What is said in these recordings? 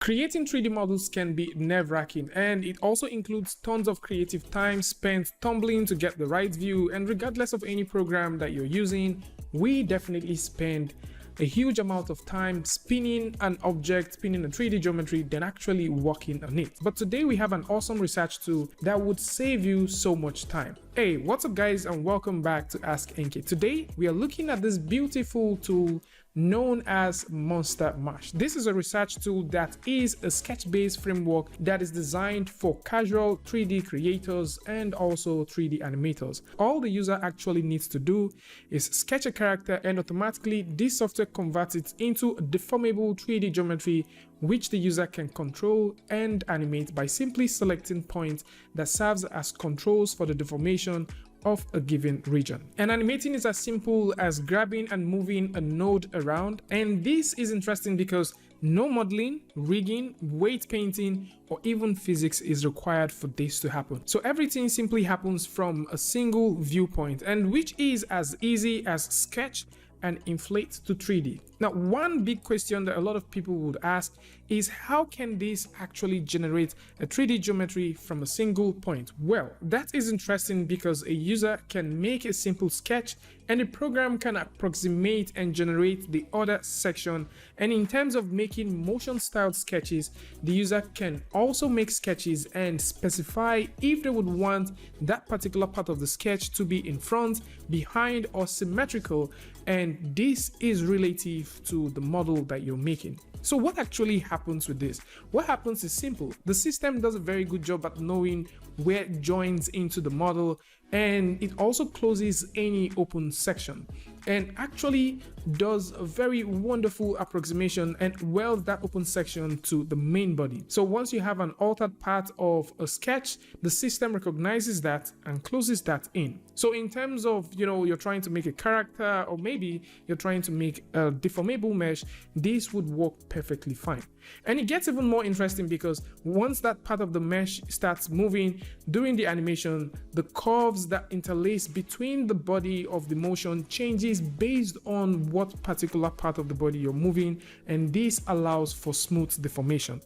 Creating 3D models can be nerve-wracking, and it also includes tons of creative time spent tumbling to get the right view. And regardless of any program that you're using, we definitely spend a huge amount of time spinning an object, spinning a 3D geometry, than actually working on it. But today we have an awesome research tool that would save you so much time. Hey, what's up guys, and welcome back to Ask NK. Today we are looking at this beautiful tool known as Monster Mash. This is a research tool that is a sketch-based framework that is designed for casual 3D creators and also 3D animators. All the user actually needs to do is sketch a character, and automatically this software converts it into a deformable 3D geometry which the user can control and animate by simply selecting points that serves as controls for the deformation of a given region. And animating is as simple as grabbing and moving a node around, and this is interesting because no modeling, rigging, weight painting, or even physics is required for this to happen. So everything simply happens from a single viewpoint, and which is as easy as sketch and inflate to 3D. Now, one big question that a lot of people would ask is, how can this actually generate a 3D geometry from a single point? Well, that is interesting because a user can make a simple sketch and the program can approximate and generate the other section. And in terms of making motion styled sketches, the user can also make sketches and specify if they would want that particular part of the sketch to be in front, behind, or symmetrical. And this is relative to the model that you're making. So what actually happens with this? What happens is simple. The system does a very good job at knowing where it joins into the model, and it also closes any open section, and actually does a very wonderful approximation and welds that open section to the main body. So once you have an altered part of a sketch, the system recognizes that and closes that in. So in terms of, you're trying to make a character, or maybe you're trying to make a deformable mesh, this would work perfectly fine. And it gets even more interesting because once that part of the mesh starts moving during the animation, the curves that interlace between the body of the motion changes based on what particular part of the body you're moving, and this allows for smooth deformation.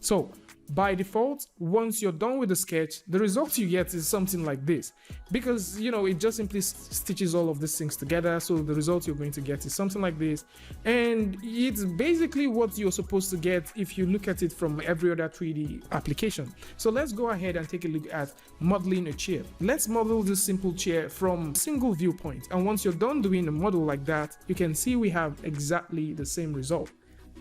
So by default, once you're done with the sketch, the result you get is something like this, because it just simply stitches all of these things together. So the result you're going to get is something like this, and it's basically what you're supposed to get if you look at it from every other 3D application. So let's go ahead and take a look at modeling a chair. Let's model this simple chair from a single viewpoint, and once you're done doing a model like that, you can see we have exactly the same result.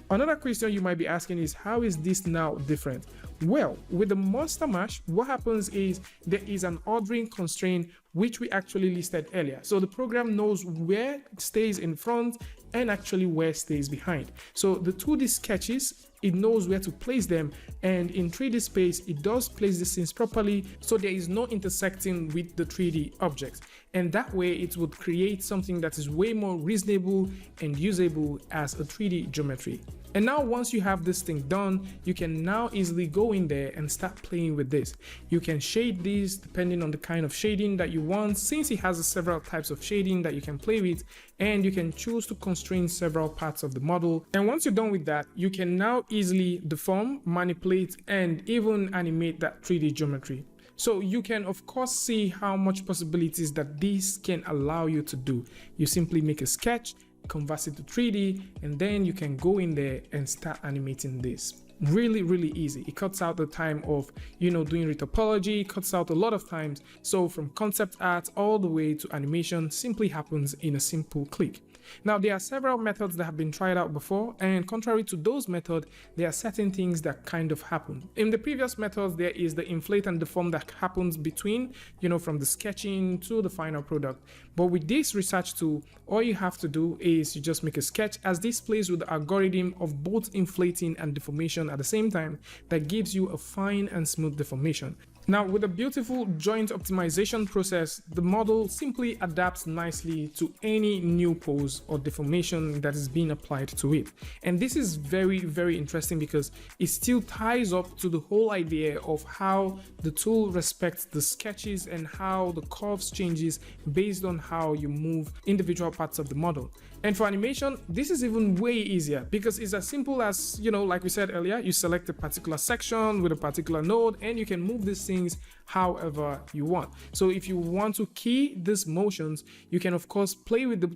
Another question you might be asking is, how is this now different? Well, with the Monster Mash, what happens is there is an ordering constraint which we actually listed earlier. So the program knows where it stays in front and actually where it stays behind. So the 2D sketches, it knows where to place them, and in 3D space, it does place these things properly, so there is no intersecting with the 3D objects. And that way it would create something that is way more reasonable and usable as a 3D geometry. And now once you have this thing done, you can now easily go in there and start playing with this. You can shade these depending on the kind of shading that you want, since it has several types of shading that you can play with, and you can choose to constrain several parts of the model. And once you're done with that, you can now easily deform, manipulate, and even animate that 3D geometry. So you can of course see how much possibilities that this can allow you to do. You simply make a sketch, convert it to 3D, and then you can go in there and start animating this. Really easy. It cuts out the time of doing retopology, cuts out a lot of times. So from concept art all the way to animation simply happens in a simple click. Now, there are several methods that have been tried out before, and contrary to those methods, there are certain things that kind of happen. In the previous methods, there is the inflate and deform that happens between, from the sketching to the final product. But with this research tool, all you have to do is you just make a sketch, as this plays with the algorithm of both inflating and deformation at the same time, that gives you a fine and smooth deformation. Now, with a beautiful joint optimization process, the model simply adapts nicely to any new pose or deformation that is being applied to it. And this is very, very interesting because it still ties up to the whole idea of how the tool respects the sketches and how the curves changes based on how you move individual parts of the model. And for animation, this is even way easier because it's as simple as, like we said earlier, you select a particular section with a particular node and you can move these things however you want. So if you want to key these motions, you can of course play with the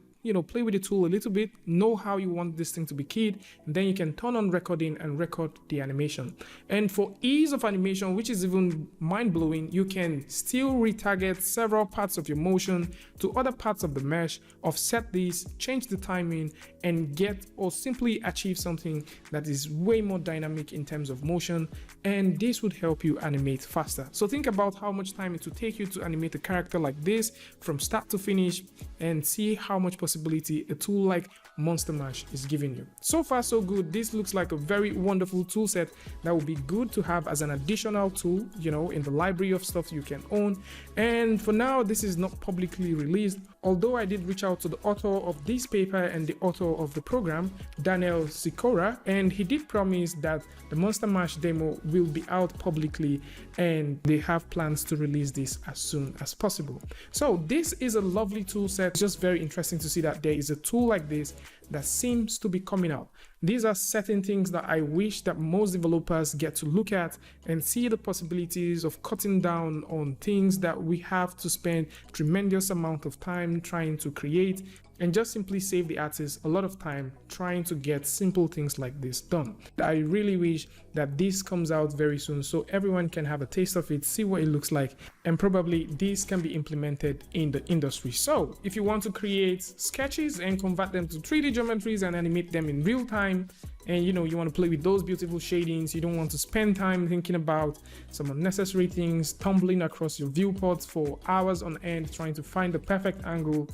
tool a little bit, know how you want this thing to be keyed, and then you can turn on recording and record the animation. And for ease of animation, which is even mind-blowing, you can still retarget several parts of your motion to other parts of the mesh, offset these, change the timing, and get or simply achieve something that is way more dynamic in terms of motion, and this would help you animate faster. So think about how much time it would take you to animate a character like this from start to finish and see how much possibility a tool like Monster Mash is giving you. So far so good. This looks like a very wonderful tool set that would be good to have as an additional tool, in the library of stuff you can own. And for now, this is not publicly released, although I did reach out to the author of this paper and the author of the program, SYKORA, and he did promise that the Monster Mash demo will be out publicly and they have plans to release this as soon as possible. So this is a lovely tool set. It's just very interesting to see that there is a tool like this that seems to be coming out. These are certain things that I wish that most developers get to look at and see the possibilities of cutting down on things that we have to spend tremendous amount of time trying to create, and just simply save the artist a lot of time trying to get simple things like this done. I really wish that this comes out very soon so everyone can have a taste of it, see what it looks like, and probably this can be implemented in the industry. So if you want to create sketches and convert them to 3D geometries and animate them in real time, and you want to play with those beautiful shadings, you don't want to spend time thinking about some unnecessary things, tumbling across your viewports for hours on end trying to find the perfect angle,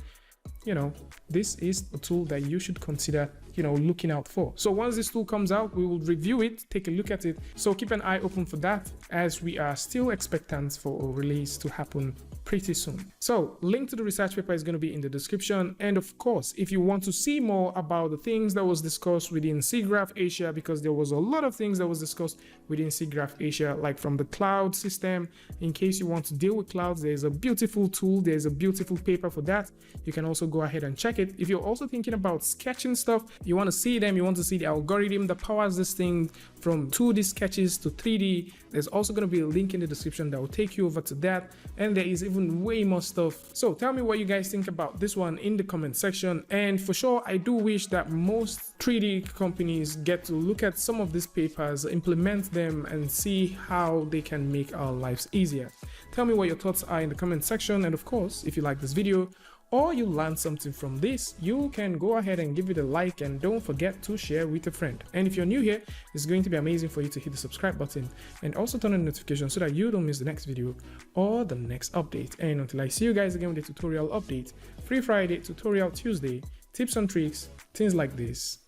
this is a tool that you should consider looking out for. So once this tool comes out, we will review it, take a look at it. So keep an eye open for that, as we are still expectant for a release to happen pretty soon. So link to the research paper is going to be in the description. And of course, if you want to see more about the things that was discussed within SIGGRAPH Asia, because there was a lot of things that was discussed within SIGGRAPH Asia, like from the cloud system, in case you want to deal with clouds, there's a beautiful tool, there's a beautiful paper for that. You can also go ahead and check it. If you're also thinking about sketching stuff, you want to see them, you want to see the algorithm that powers this thing from 2D sketches to 3D, there's also going to be a link in the description that will take you over to that. And there is even way more stuff. So tell me what you guys think about this one in the comment section. And for sure, I do wish that most 3D companies get to look at some of these papers, implement them, and see how they can make our lives easier. Tell me what your thoughts are in the comment section. And of course, if you like this video, or you learned something from this, you can go ahead and give it a like, and don't forget to share with a friend. And if you're new here, it's going to be amazing for you to hit the subscribe button and also turn on notifications so that you don't miss the next video or the next update. And until I see you guys again with the tutorial update, Free Friday, Tutorial Tuesday, tips and tricks, things like this.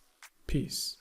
Peace.